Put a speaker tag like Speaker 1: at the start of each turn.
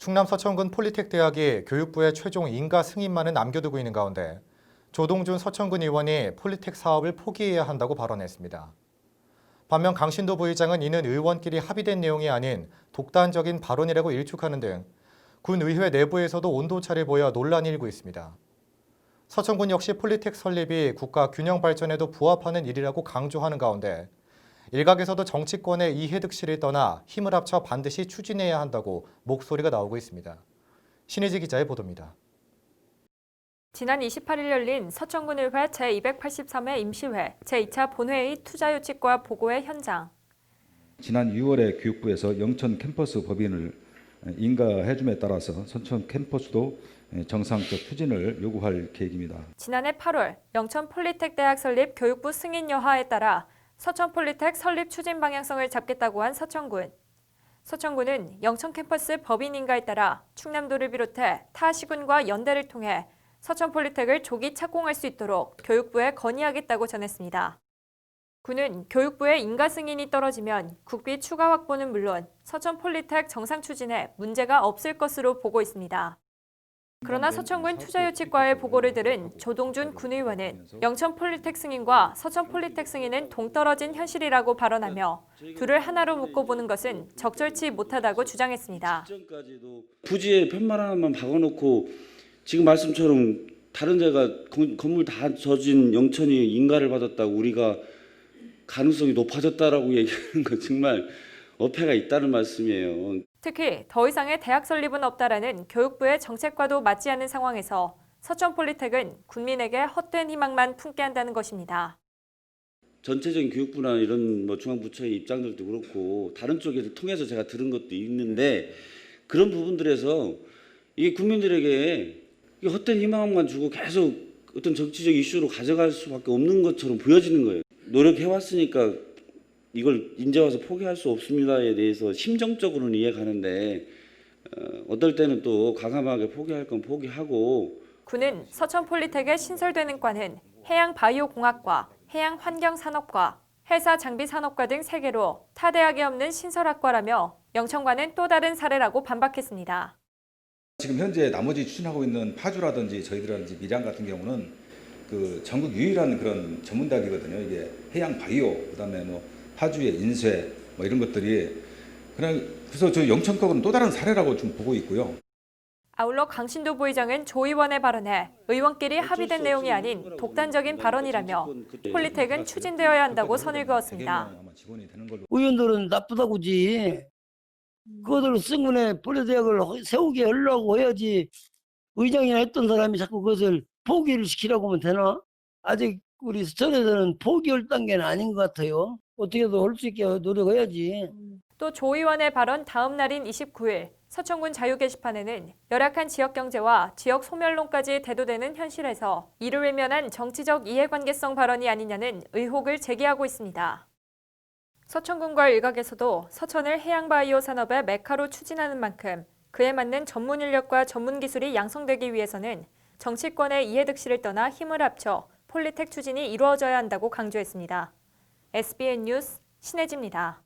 Speaker 1: 충남 서천군 폴리텍대학이 교육부에 최종 인가 승인만을 남겨두고 있는 가운데 조동준 서천군 의원이 폴리텍 사업을 포기해야 한다고 발언했습니다. 반면 강신도 부의장은 이는 의원끼리 합의된 내용이 아닌 독단적인 발언이라고 일축하는 등 군 의회 내부에서도 온도차를 보여 논란이 일고 있습니다. 서천군 역시 폴리텍 설립이 국가 균형 발전에도 부합하는 일이라고 강조하는 가운데 일각에서도 정치권의 이해득실을 떠나 힘을 합쳐 반드시 추진해야 한다고 목소리가 나오고 있습니다. 신혜지 기자의 보도입니다.
Speaker 2: 지난 28일 열린 서천군의회 제283회 임시회 제2차 본회의 투자유치과 보고회 현장.
Speaker 3: 지난 6월에 교육부에서 영천 캠퍼스 법인을 인가해줌에 따라서 서천 캠퍼스도 정상적 추진을 요구할 계획입니다.
Speaker 2: 지난해 8월 영천 폴리텍 대학 설립 교육부 승인 여하에 따라 서천 폴리텍 설립 추진 방향성을 잡겠다고 한 서천군. 서천군은 영천 캠퍼스 법인 인가에 따라 충남도를 비롯해 타 시군과 연대를 통해 서천 폴리텍을 조기 착공할 수 있도록 교육부에 건의하겠다고 전했습니다. 군은 교육부의 인가 승인이 떨어지면 국비 추가 확보는 물론 서천 폴리텍 정상 추진에 문제가 없을 것으로 보고 있습니다. 그러나 서천군 투자유치과의 보고를 들은 조동준 군의원은 영천 폴리텍 승인과 서천 폴리텍 승인은 동떨어진 현실이라고 발언하며 둘을 하나로 묶어보는 것은 적절치 못하다고 주장했습니다.
Speaker 4: 부지에 편말 하나만 박아놓고 지금 말씀처럼 다른 데가 건물 다 젖은 영천이 인가를 받았다고 우리가 가능성이 높아졌다라고 얘기하는 건 정말 어폐가 있다는 말씀이에요.
Speaker 2: 특히 더 이상의 대학 설립은 없다라는 교육부의 정책과도 맞지 않는 상황에서 서천 폴리텍은 국민에게 헛된 희망만 품게 한다는 것입니다.
Speaker 4: 전체적인 교육부나 이런 중앙부처의 입장들도 그렇고 다른 쪽에서 통해서 제가 들은 것도 있는데 그런 부분들에서 이게 국민들에게 헛된 희망만 주고 계속 어떤 정치적 이슈로 가져갈 수밖에 없는 것처럼 보여지는 거예요. 노력해왔으니까 이걸 이제 와서 포기할 수 없습니다에 대해서 심정적으로는 이해가는데 어떨 때는 또 과감하게 포기할 건 포기하고.
Speaker 2: 군은 서천 폴리텍에 신설되는 과는 해양바이오공학과, 해양환경산업과, 해사장비산업과 등 3개로 타 대학에 없는 신설학과라며 영천과는 또 다른 사례라고 반박했습니다.
Speaker 3: 지금 현재 나머지 추진하고 있는 파주라든지 저희들이라든지 밀양 같은 경우는 그 전국 유일한 그런 전문대학이거든요. 이게 해양 바이오, 그다음에 파주의 인쇄 이런 것들이 그래서 저 영천과는 또 다른 사례라고 좀 보고 있고요.
Speaker 2: 아울러 강신도 부의장은 조 의원의 발언에 의원끼리 합의된 내용이 아닌 독단적인 발언이라며 폴리텍은 추진되어야 한다고 선을 그었습니다.
Speaker 5: 의원들은 나쁘다고지. 그것을 승문에 폴리대학을 세우게 하려고 해야지 의장이나 했던 사람이 자꾸 그것을 포기를 시키라고 하면 되나? 아직 우리 서천에서는 포기할 단계는 아닌 것 같아요. 어떻게든 할 수 있게 노력해야지.
Speaker 2: 또 조 의원의 발언 다음 날인 29일 서천군 자유 게시판에는 열악한 지역 경제와 지역 소멸론까지 대두되는 현실에서 이를 외면한 정치적 이해관계성 발언이 아니냐는 의혹을 제기하고 있습니다. 서천군과 일각에서도 서천을 해양바이오 산업의 메카로 추진하는 만큼 그에 맞는 전문 인력과 전문 기술이 양성되기 위해서는 정치권의 이해득실을 떠나 힘을 합쳐 폴리텍 추진이 이루어져야 한다고 강조했습니다. SBN 뉴스 신혜지입니다.